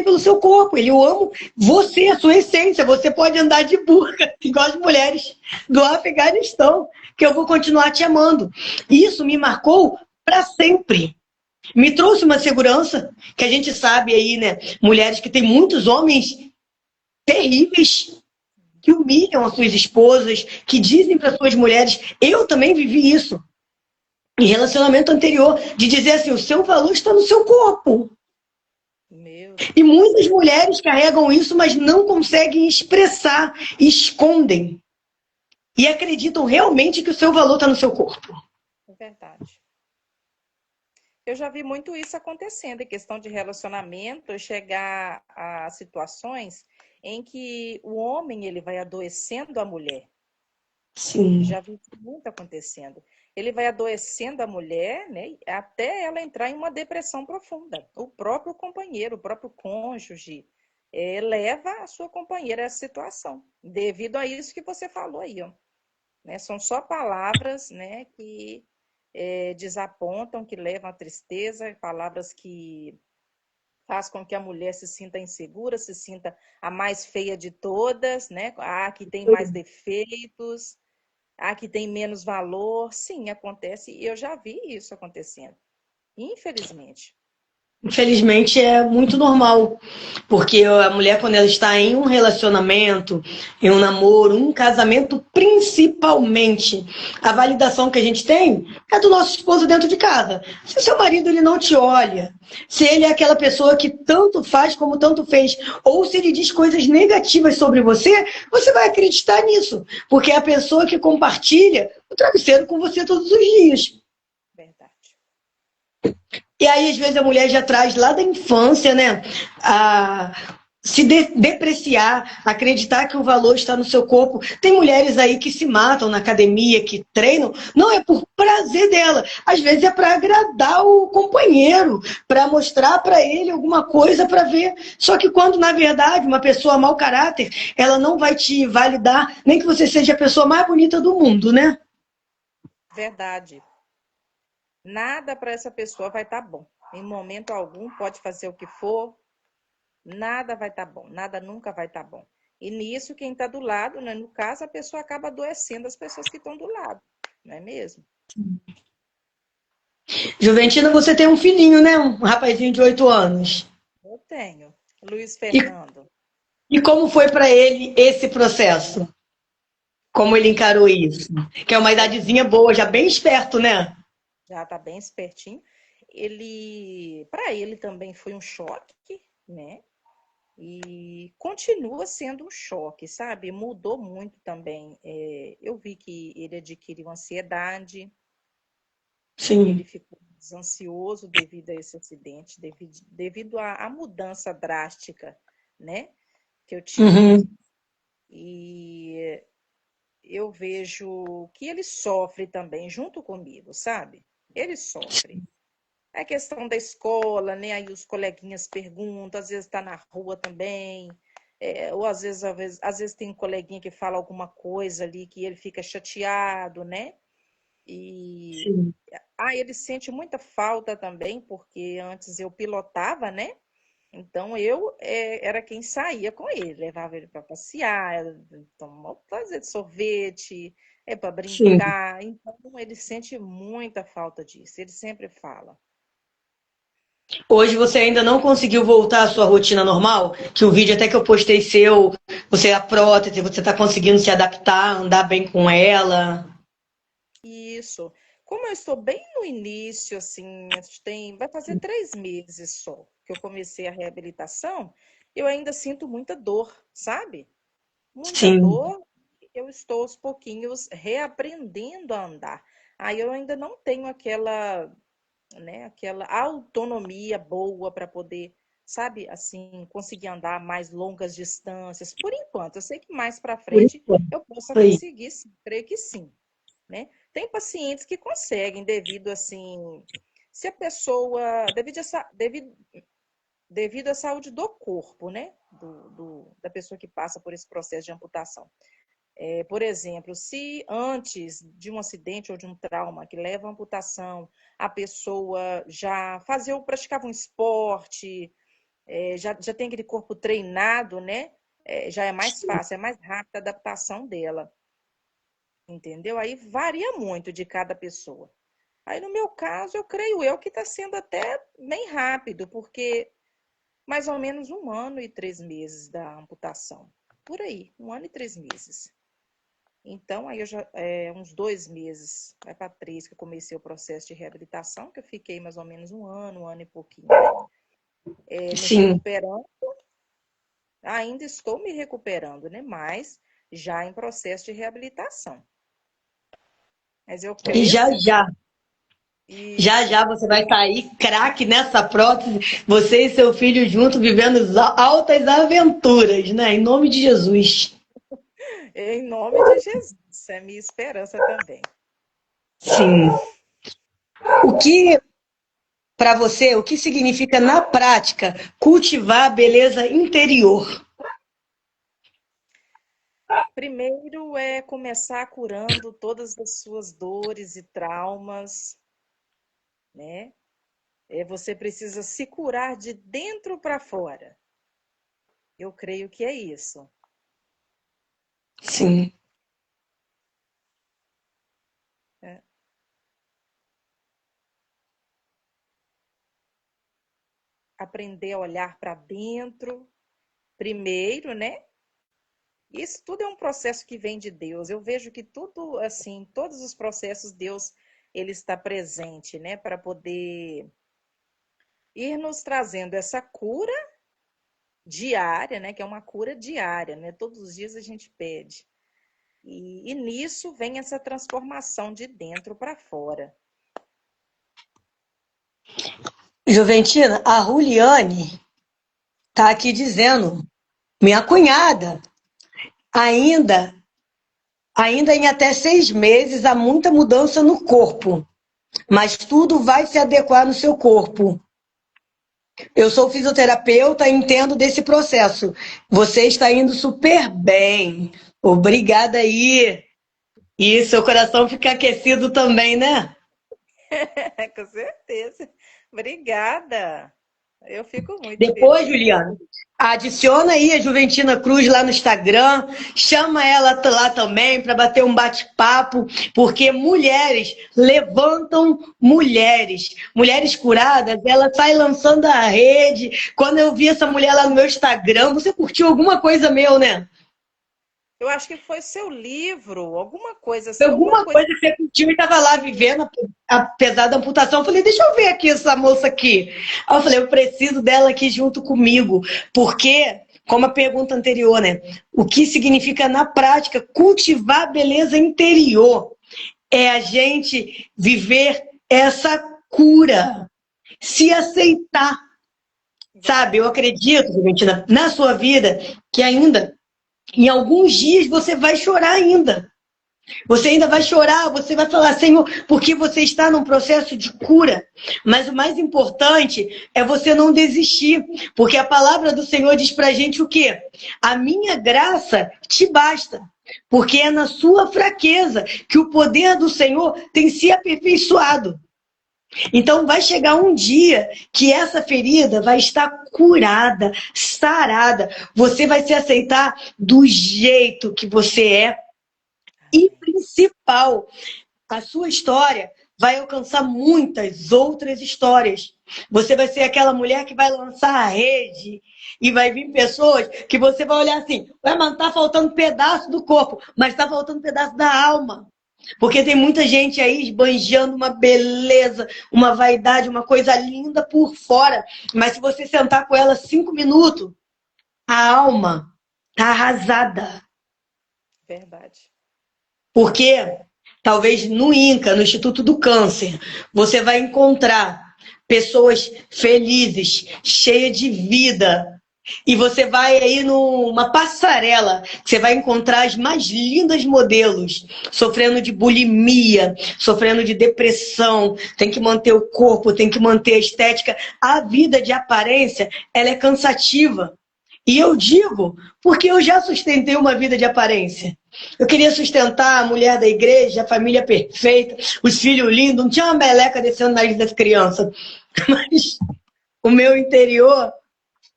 pelo seu corpo. Eu amo você, a sua essência. Você pode andar de burca, igual as mulheres do Afeganistão, que eu vou continuar te amando. Isso me marcou para sempre. Me trouxe uma segurança, que a gente sabe aí, né? Mulheres que têm muitos homens terríveis, que humilham as suas esposas, que dizem para suas mulheres. Eu também vivi isso. Em relacionamento anterior, de dizer assim, o seu valor está no seu corpo. Meu E Deus. muitas mulheres carregam isso, mas não conseguem expressar, escondem. E acreditam realmente que o seu valor está no seu corpo. É verdade. Eu já vi muito isso acontecendo em questão de relacionamento, chegar a situações em que o homem ele vai adoecendo a mulher. Sim. Já vi isso muito acontecendo. Ele vai adoecendo a mulher, né, até ela entrar em uma depressão profunda. O próprio companheiro, o próprio cônjuge, leva a sua companheira a essa situação, devido a isso que você falou aí, ó. Né? São só palavras, né, que desapontam, que levam à tristeza, palavras que faz com que a mulher se sinta insegura, se sinta a mais feia de todas, né? Ah, que tem mais defeitos, ah, que tem menos valor. Sim, acontece, e eu já vi isso acontecendo, infelizmente. Infelizmente é muito normal, porque a mulher, quando ela está em um relacionamento, em um namoro, um casamento, principalmente, a validação que a gente tem é do nosso esposo dentro de casa. Se o seu marido ele não te olha, se ele é aquela pessoa que tanto faz como tanto fez, ou se ele diz coisas negativas sobre você, você vai acreditar nisso, porque é a pessoa que compartilha o travesseiro com você todos os dias. Verdade. E aí, às vezes, a mulher já traz lá da infância, né? se depreciar, acreditar que o valor está no seu corpo. Tem mulheres aí que se matam na academia, que treinam, não é por prazer dela, às vezes é para agradar o companheiro, para mostrar para ele alguma coisa para ver. Só que quando, na verdade, uma pessoa mau caráter, ela não vai te validar, nem que você seja a pessoa mais bonita do mundo, né? Verdade. Nada para essa pessoa vai estar bom. Em momento algum, pode fazer o que for, nada vai estar bom, nada nunca vai estar bom. E nisso, quem está do lado, né? No caso, a pessoa acaba adoecendo as pessoas que estão do lado, não é mesmo? Juventina, você tem um filhinho, né? Um rapazinho de 8 anos. Eu tenho. Luiz E, Fernando. e como foi para ele esse processo? Como ele encarou isso? Que é uma idadezinha boa, já bem esperto, né? Já está bem espertinho. Para ele também foi um choque, né? E continua sendo um choque, sabe? Mudou muito também. Eu vi que ele adquiriu ansiedade, ele Sim. ficou ansioso devido a esse acidente, devido à mudança drástica, né? Que eu tive. Uhum. E eu vejo que ele sofre também junto comigo, sabe? Ele sofre. É questão da escola, né? Aí os coleguinhas perguntam, às vezes está na rua também, ou às vezes tem um coleguinha que fala alguma coisa ali que ele fica chateado, né? E Sim. ele sente muita falta também, porque antes eu pilotava, né? Então eu era quem saía com ele, levava ele para passear, fazer de sorvete, para Sim. brincar. Então ele sente muita falta disso. Ele sempre fala. Hoje você ainda não conseguiu voltar à sua rotina normal? Que o vídeo até que eu postei seu, você é a prótese, você está conseguindo se adaptar, andar bem com ela? Isso. Como eu estou bem no início, assim, vai fazer 3 meses só que eu comecei a reabilitação, eu ainda sinto muita dor, sabe? Muita Sim. dor. Eu estou aos pouquinhos reaprendendo a andar. Aí eu ainda não tenho aquela, né, aquela autonomia boa para poder, sabe, assim, conseguir andar mais longas distâncias. Por enquanto, eu sei que mais para Por frente enquanto. eu possa Aí. conseguir, sim, creio que sim, né? Tem pacientes que conseguem devido assim, se a pessoa, devido à saúde do corpo, né? Da pessoa que passa por esse processo de amputação. Por exemplo, se antes de um acidente ou de um trauma que leva à amputação, a pessoa já fazia ou praticava um esporte, já tem aquele corpo treinado, né? Já é mais fácil, é mais rápida a adaptação dela, entendeu? Aí varia muito de cada pessoa. Aí no meu caso, eu creio eu que está sendo até bem rápido, porque mais ou menos 1 ano e 3 meses da amputação. Por aí, 1 ano e 3 meses. Então, aí eu já, uns 2 meses, vai para 3, que eu comecei o processo de reabilitação, que eu fiquei mais ou menos 1 ano e pouquinho, né? Me Sim. recuperando, ainda estou me recuperando, né? Mas já em processo de reabilitação. Mas eu E creio já que já, já isso, já você vai sair craque nessa prótese, você e seu filho junto vivendo altas aventuras, né? Em nome de Jesus. em nome de Jesus, é minha esperança também. Sim. O que, para você, o que significa na prática cultivar a beleza interior? Primeiro é começar curando todas as suas dores e traumas, né? Você precisa se curar de dentro para fora. Eu creio que é isso. Sim. É. Aprender a olhar para dentro primeiro, né? Isso tudo é um processo que vem de Deus. Eu vejo que tudo, assim, todos os processos, Deus, ele está presente, né? Para poder ir nos trazendo essa cura diária, né? Que é uma cura diária, né? Todos os dias a gente pede. E nisso vem essa transformação de dentro para fora. Juventina, a Juliane está aqui dizendo Minha cunhada, ainda em até 6 meses, há muita mudança no corpo. Mas tudo vai se adequar no seu corpo. Eu sou fisioterapeuta e entendo desse processo. Você está indo super bem. Obrigada aí. E seu coração fica aquecido também, né? Com certeza. Obrigada. Eu fico muito Depois, feliz. Juliana, adiciona aí a Juventina Cruz lá no Instagram, chama ela lá também para bater um bate-papo, porque mulheres levantam mulheres. Mulheres curadas, ela sai lançando a rede. Quando eu vi essa mulher lá no meu Instagram, você curtiu alguma coisa meu, né? Eu acho que foi seu livro, alguma coisa assim, alguma Alguma coisa. coisa que você curtiu e estava lá vivendo, apesar da amputação. Eu falei, deixa eu ver aqui essa moça aqui. Aí eu falei, eu preciso dela aqui junto comigo. Porque, como a pergunta anterior, né? O que significa na prática cultivar a beleza interior? É a gente viver essa cura, se aceitar. Sabe, eu acredito, Valentina, na sua vida, que ainda, em alguns dias, você vai chorar ainda. Você ainda vai chorar, você vai falar, Senhor, porque você está num processo de cura. Mas o mais importante é você não desistir, porque a palavra do Senhor diz pra gente o quê? A minha graça te basta, porque é na sua fraqueza que o poder do Senhor tem se aperfeiçoado. Então vai chegar um dia que essa ferida vai estar curada, sarada. Você vai se aceitar do jeito que você é. E principal, a sua história vai alcançar muitas outras histórias. Você vai ser aquela mulher que vai lançar a rede e vai vir pessoas que você vai olhar assim, ué, mas tá faltando pedaço do corpo, mas tá faltando pedaço da alma. Porque tem muita gente aí esbanjando uma beleza, uma vaidade, uma coisa linda por fora. Mas se você sentar com ela 5 minutos, a alma tá arrasada. Verdade. Porque talvez no INCA, no Instituto do Câncer, você vai encontrar pessoas felizes, cheias de vida. E você vai aí numa passarela, você vai encontrar as mais lindas modelos, sofrendo de bulimia, sofrendo de depressão, tem que manter o corpo, tem que manter a estética. A vida de aparência, ela é cansativa. E eu digo, porque eu já sustentei uma vida de aparência. Eu queria sustentar a mulher da igreja, a família perfeita, os filhos lindos, não tinha uma meleca descendo no nariz das crianças. Mas o meu interior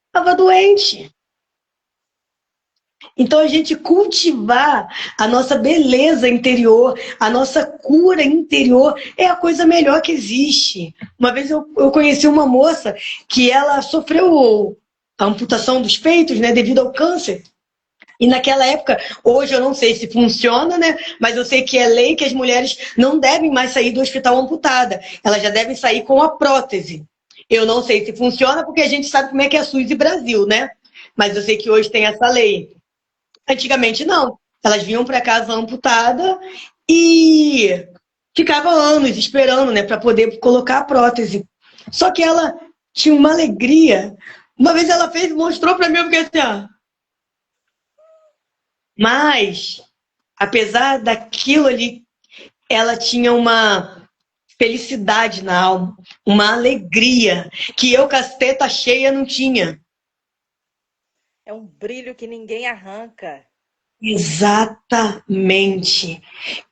estava doente. Então a gente cultivar a nossa beleza interior, a nossa cura interior, é a coisa melhor que existe. Uma vez eu conheci uma moça que ela sofreu a amputação dos peitos, né, devido ao câncer. E naquela época, hoje eu não sei se funciona, né? Mas eu sei que é lei que as mulheres não devem mais sair do hospital amputada. Elas já devem sair com a prótese. Eu não sei se funciona porque a gente sabe como é que é a SUS e Brasil, né? Mas eu sei que hoje tem essa lei. Antigamente não. Elas vinham para casa amputada e ficava anos esperando, né, para poder colocar a prótese. Só que ela tinha uma alegria. Uma vez ela fez, mostrou para mim, eu fiquei assim, ó. Mas, apesar daquilo ali, ela tinha uma felicidade na alma, uma alegria que eu, casteta cheia, não tinha. É um brilho que ninguém arranca. Exatamente.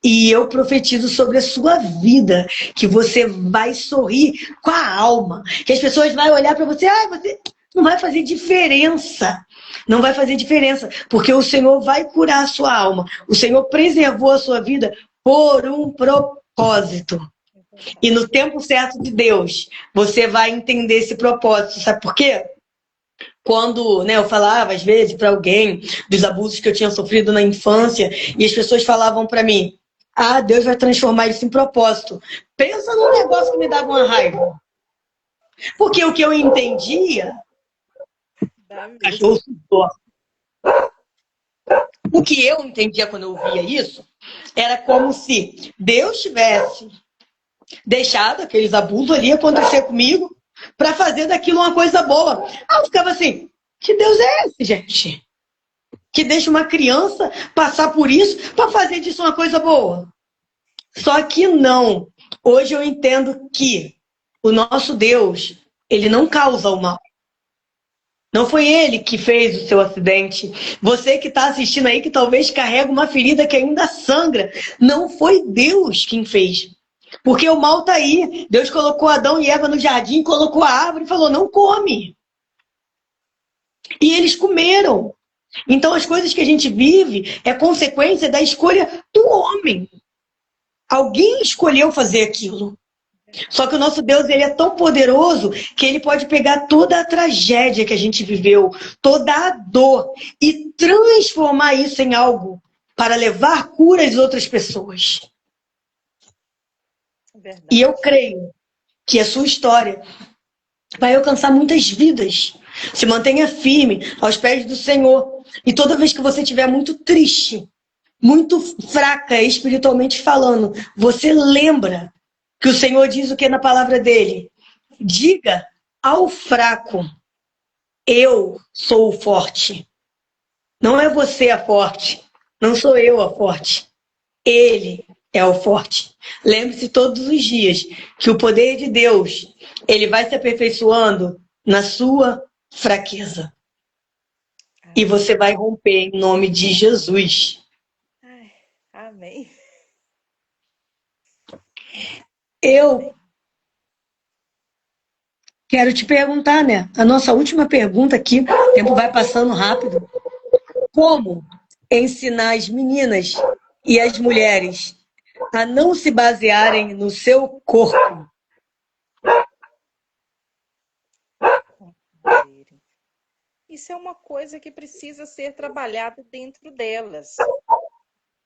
E eu profetizo sobre a sua vida que você vai sorrir com a alma, que as pessoas vão olhar para você, você não vai fazer diferença. Não vai fazer diferença, porque o Senhor vai curar a sua alma. O Senhor preservou a sua vida por um propósito. E no tempo certo de Deus, você vai entender esse propósito. Sabe por quê? Quando, né, eu falava às vezes para alguém dos abusos que eu tinha sofrido na infância e as pessoas falavam para mim, Deus vai transformar isso em propósito. Pensa num negócio que me dava uma raiva. Porque o que eu entendia, cachorro sustou. O que eu entendia quando eu via isso era como se Deus tivesse deixado aqueles abusos ali acontecer comigo para fazer daquilo uma coisa boa. Eu ficava assim, que Deus é esse, gente? que deixa uma criança passar por isso para fazer disso uma coisa boa. Só que não. Hoje eu entendo que o nosso Deus, ele não causa o mal. Não foi ele que fez o seu acidente. Você que está assistindo aí, que talvez carrega uma ferida que ainda sangra, não foi Deus quem fez. Porque o mal está aí. Deus colocou Adão e Eva no jardim, colocou a árvore e falou, não come. E eles comeram. Então as coisas que a gente vive é consequência da escolha do homem. Alguém escolheu fazer aquilo. Só que o nosso Deus, ele é tão poderoso que ele pode pegar toda a tragédia que a gente viveu, toda a dor e transformar isso em algo para levar cura às outras pessoas. Verdade. E eu creio que a sua história vai alcançar muitas vidas. Se mantenha firme aos pés do Senhor. E toda vez que você estiver muito triste, muito fraca espiritualmente falando, você lembra que o Senhor diz o que na palavra dele? Diga ao fraco, eu sou o forte. Não é você a forte, não sou eu a forte. Ele é o forte. Lembre-se todos os dias que o poder de Deus, ele vai se aperfeiçoando na sua fraqueza. E você vai romper em nome de Jesus. Ai, amém. Eu quero te perguntar, né? A nossa última pergunta aqui, o tempo vai passando rápido. Como ensinar as meninas e as mulheres a não se basearem no seu corpo? Isso é uma coisa que precisa ser trabalhada dentro delas,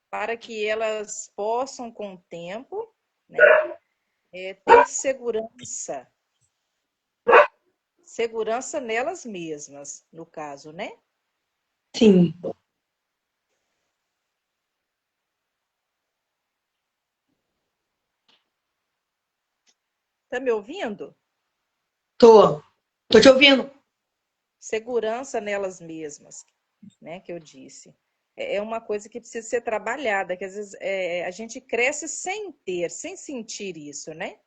para que elas possam, com o tempo, né, ter segurança. Segurança nelas mesmas, no caso, né? Sim. Tá me ouvindo? Tô te ouvindo. Segurança nelas mesmas, né? Que eu disse. É uma coisa que precisa ser trabalhada, que às vezes a gente cresce sem ter, sem sentir isso, né?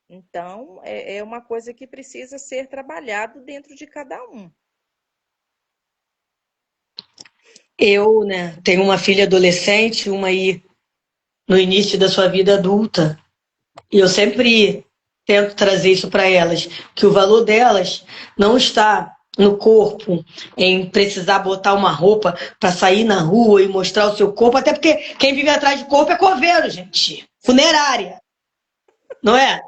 Então, é uma coisa que precisa ser trabalhado dentro de cada um. Eu, né, tenho uma filha adolescente, uma aí no início da sua vida adulta. E eu sempre tento trazer isso para elas, que o valor delas não está no corpo, em precisar botar uma roupa para sair na rua e mostrar o seu corpo, até porque quem vive atrás de corpo é coveiro, gente. Funerária. Não é?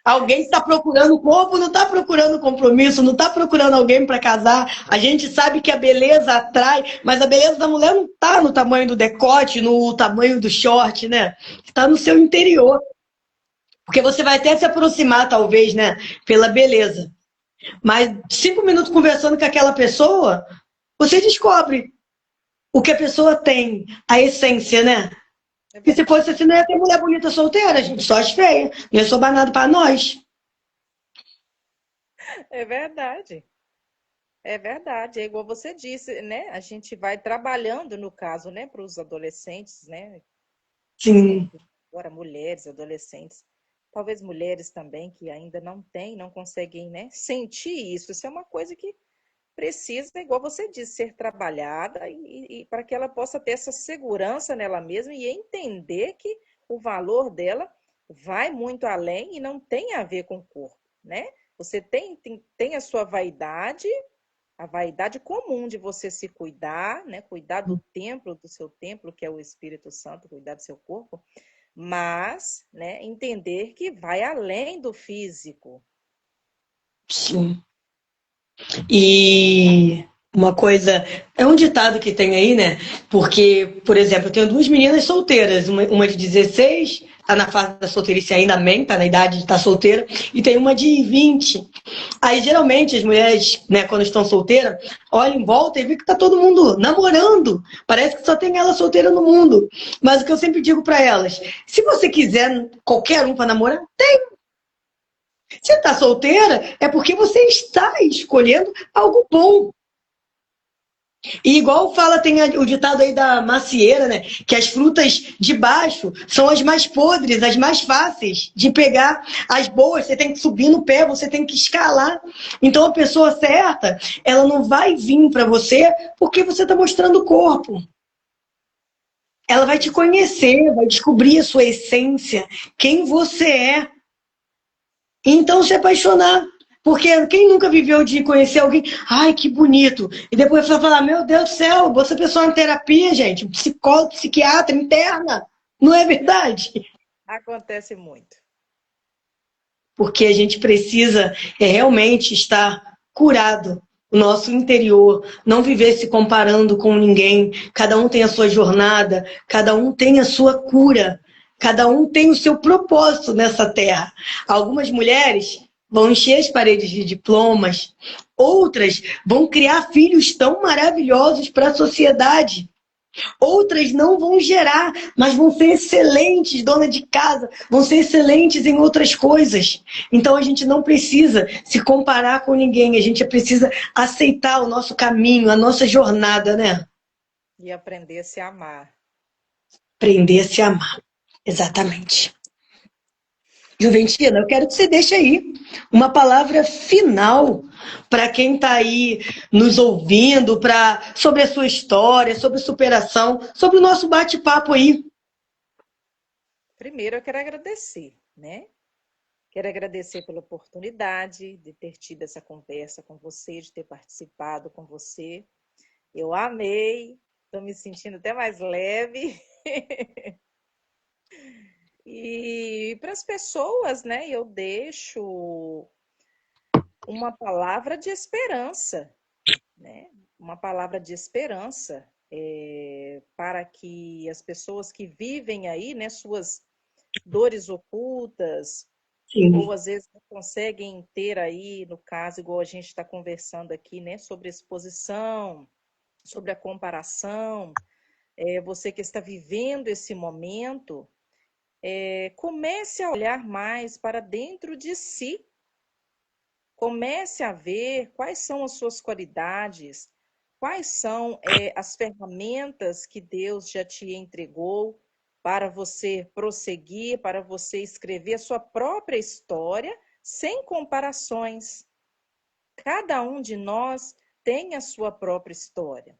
Alguém está procurando corpo, não está procurando compromisso, não está procurando alguém para casar. A gente sabe que a beleza atrai, mas a beleza da mulher não está no tamanho do decote, no tamanho do short, né? Está no seu interior. Porque você vai até se aproximar, talvez, né? Pela beleza. Mas 5 minutos conversando com aquela pessoa, você descobre o que a pessoa tem, a essência, né? Porque se fosse assim, não ia ter mulher bonita solteira, gente, só as feias. Não ia sobrar nada para nós. É verdade. É verdade. É igual você disse, né? A gente vai trabalhando, no caso, né? Para os adolescentes, né? Sim. Agora, mulheres, adolescentes. Talvez mulheres também que ainda não têm, não conseguem, né, sentir isso. Isso é uma coisa que precisa, igual você disse, ser trabalhada e para que ela possa ter essa segurança nela mesma e entender que o valor dela vai muito além e não tem a ver com o corpo, né? Você tem a sua vaidade, a vaidade comum de você se cuidar, né? Cuidar do templo, do seu templo, que é o Espírito Santo, cuidar do seu corpo, mas, né, entender que vai além do físico. Sim. E uma coisa, é um ditado que tem aí, né? Porque, por exemplo, eu tenho duas meninas solteiras, uma de 16, tá na fase da solteirice ainda, amém, tá na idade de estar solteira, e tem uma de 20. Aí, geralmente, as mulheres, né, quando estão solteiras, olham em volta e vê que tá todo mundo namorando. Parece que só tem ela solteira no mundo. Mas o que eu sempre digo para elas, se você quiser qualquer um para namorar, tem. Se está solteira, é porque você está escolhendo algo bom. E igual fala, tem o ditado aí da macieira, né? Que as frutas de baixo são as mais podres, as mais fáceis de pegar. As boas, você tem que subir no pé, você tem que escalar. Então a pessoa certa, ela não vai vir para você porque você está mostrando o corpo. Ela vai te conhecer, vai descobrir a sua essência, quem você é. E então se apaixonar. Porque quem nunca viveu de conhecer alguém, ai, que bonito. E depois vai falar, meu Deus do céu, você pessoa em terapia, gente, psicólogo, psiquiatra, interna. Não é verdade? Acontece muito. Porque a gente precisa realmente estar curado. O nosso interior, não viver se comparando com ninguém. Cada um tem a sua jornada, cada um tem a sua cura, cada um tem o seu propósito nessa terra. Algumas mulheres vão encher as paredes de diplomas, outras vão criar filhos tão maravilhosos para a sociedade. Outras não vão gerar, mas vão ser excelentes dona de casa, vão ser excelentes em outras coisas. Então a gente não precisa se comparar com ninguém, a gente precisa aceitar o nosso caminho, a nossa jornada, né? E aprender a se amar. Aprender a se amar, exatamente. Juventina, eu quero que você deixe aí uma palavra final para quem está aí nos ouvindo, sobre a sua história, sobre superação, sobre o nosso bate-papo aí. Primeiro, eu quero agradecer, né? Quero agradecer pela oportunidade de ter tido essa conversa com você, de ter participado com você. Eu amei, estou me sentindo até mais leve. E para as pessoas, né, eu deixo uma palavra de esperança, né? Uma palavra de esperança para que as pessoas que vivem aí, né, suas dores ocultas, Sim. ou às vezes não conseguem ter aí, no caso, igual a gente está conversando aqui, né, sobre exposição, sobre a comparação, você que está vivendo esse momento, comece a olhar mais para dentro de si. Comece a ver quais são as suas qualidades, quais são as ferramentas que Deus já te entregou para você prosseguir, para você escrever a sua própria história sem comparações. Cada um de nós tem a sua própria história.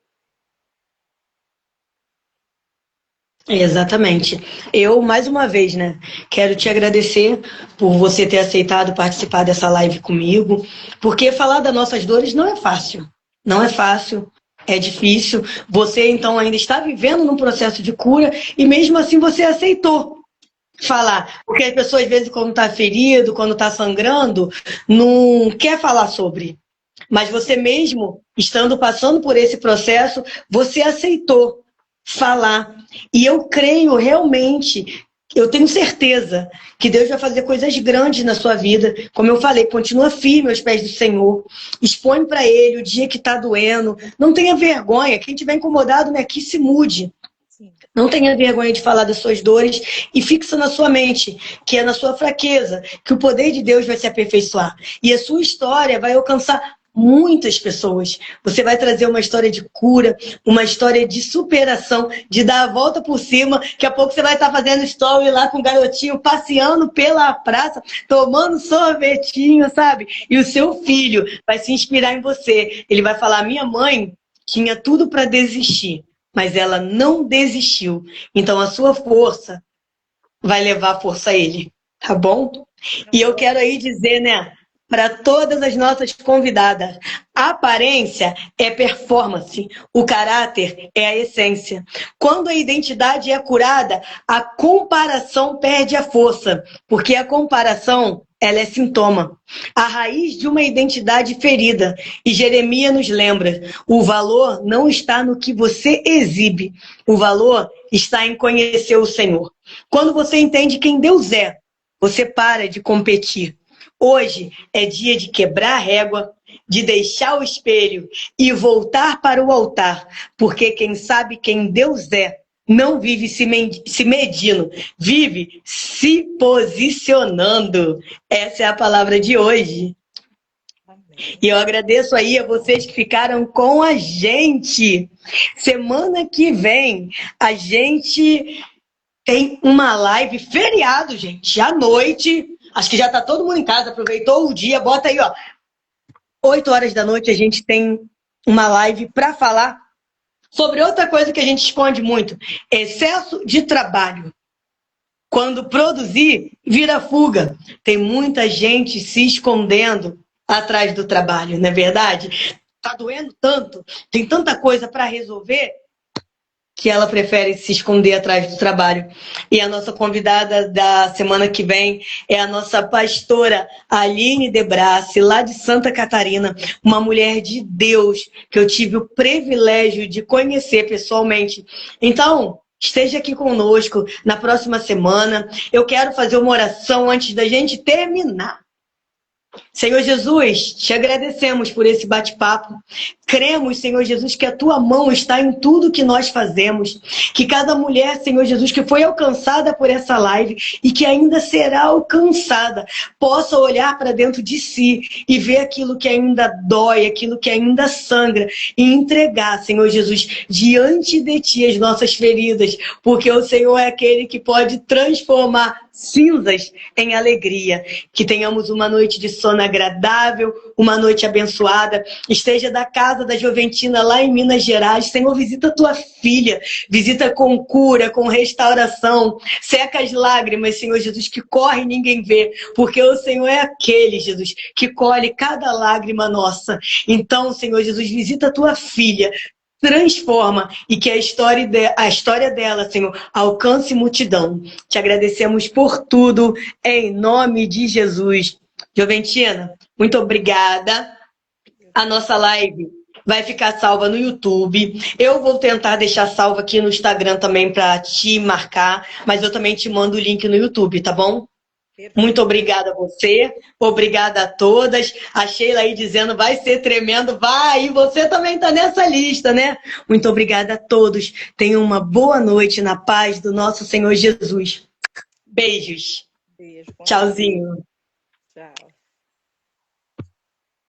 Exatamente. Eu, mais uma vez, né, quero te agradecer por você ter aceitado participar dessa live comigo, porque falar das nossas dores não é fácil. Não é fácil, é difícil. Você, então, ainda está vivendo num processo de cura e, mesmo assim, você aceitou falar. Porque as pessoas, às vezes, quando está ferido, quando está sangrando, não quer falar sobre. Mas você mesmo, estando passando por esse processo, você aceitou falar. E eu creio realmente, eu tenho certeza que Deus vai fazer coisas grandes na sua vida. Como eu falei, continua firme aos pés do Senhor. Expõe para Ele o dia que está doendo. Não tenha vergonha. Quem estiver incomodado, né, que se mude. Sim. Não tenha vergonha de falar das suas dores e fixa na sua mente, que é na sua fraqueza, que o poder de Deus vai se aperfeiçoar. E a sua história vai alcançar muitas pessoas. Você vai trazer uma história de cura, uma história de superação, de dar a volta por cima. Daqui a pouco você vai estar fazendo story lá com o garotinho, passeando pela praça, tomando sorvetinho, sabe? E o seu filho vai se inspirar em você. Ele vai falar, minha mãe tinha tudo para desistir, mas ela não desistiu. Então a sua força vai levar força a ele, tá bom? E eu quero aí dizer, né, para todas as nossas convidadas, a aparência é performance, o caráter é a essência. Quando a identidade é curada, a comparação perde a força, porque a comparação, ela é sintoma, a raiz de uma identidade ferida. E Jeremias nos lembra, o valor não está no que você exibe, o valor está em conhecer o Senhor. Quando você entende quem Deus é, você para de competir. Hoje é dia de quebrar a régua, de deixar o espelho e voltar para o altar, porque quem sabe quem Deus é, não vive se medindo, vive se posicionando. Essa é a palavra de hoje. Amém. E eu agradeço aí a vocês que ficaram com a gente. Semana que vem, a gente tem uma live feriado, gente, à noite. Acho que já tá todo mundo em casa, aproveitou o dia. Bota aí, ó. 8 horas da noite a gente tem uma live para falar sobre outra coisa que a gente esconde muito: excesso de trabalho. Quando produzir, vira fuga. Tem muita gente se escondendo atrás do trabalho, não é verdade? Tá doendo tanto, tem tanta coisa para resolver, que ela prefere se esconder atrás do trabalho. E a nossa convidada da semana que vem é a nossa pastora Aline De Brassi, lá de Santa Catarina, uma mulher de Deus que eu tive o privilégio de conhecer pessoalmente. Então, esteja aqui conosco na próxima semana. Eu quero fazer uma oração antes da gente terminar. Senhor Jesus, te agradecemos por esse bate-papo. Cremos, Senhor Jesus, que a tua mão está em tudo que nós fazemos. Que cada mulher, Senhor Jesus, que foi alcançada por essa live e que ainda será alcançada, possa olhar para dentro de si e ver aquilo que ainda dói, aquilo que ainda sangra e entregar, Senhor Jesus, diante de ti as nossas feridas, porque o Senhor é aquele que pode transformar cinzas em alegria. Que tenhamos uma noite de sono agradável, uma noite abençoada. Esteja da casa da Joventina lá em Minas Gerais. Senhor, visita tua filha, visita com cura, com restauração. Seca as lágrimas, Senhor Jesus, que corre e ninguém vê, porque o Senhor é aquele, Jesus, que colhe cada lágrima nossa. Então, Senhor Jesus, visita tua filha, transforma e que a história dela, Senhor, alcance multidão. Te agradecemos por tudo, em nome de Jesus. Joventina, muito obrigada. A nossa live vai ficar salva no YouTube. Eu vou tentar deixar salva aqui no Instagram também para te marcar, mas eu também te mando o link no YouTube, tá bom? Muito obrigada a você, obrigada a todas. A Sheila aí dizendo vai ser tremendo, vai, e você também está nessa lista, né? Muito obrigada a todos. Tenham uma boa noite na paz do nosso Senhor Jesus. Beijos. Beijo. Tchauzinho. Tchau.